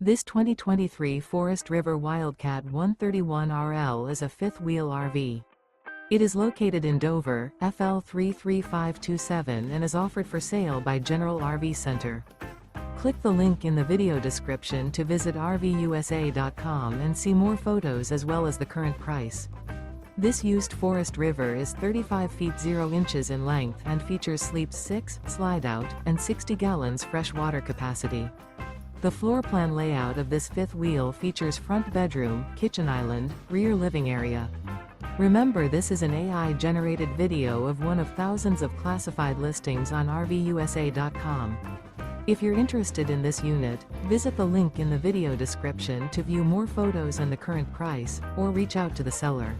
This 2023 Forest River Wildcat 131RL is a fifth-wheel RV. It is located in Dover, FL 33527 and is offered for sale by General RV Center. Click the link in the video description to visit RVUSA.com and see more photos as well as the current price. This used Forest River is 35 feet 0 inches in length and features sleeps 6, slide-out, and 60 gallons fresh water capacity. The floor plan layout of this fifth wheel features front bedroom, kitchen island, rear living area. Remember, this is an AI-generated video of one of thousands of classified listings on RVUSA.com. If you're interested in this unit, visit the link in the video description to view more photos and the current price, or reach out to the seller.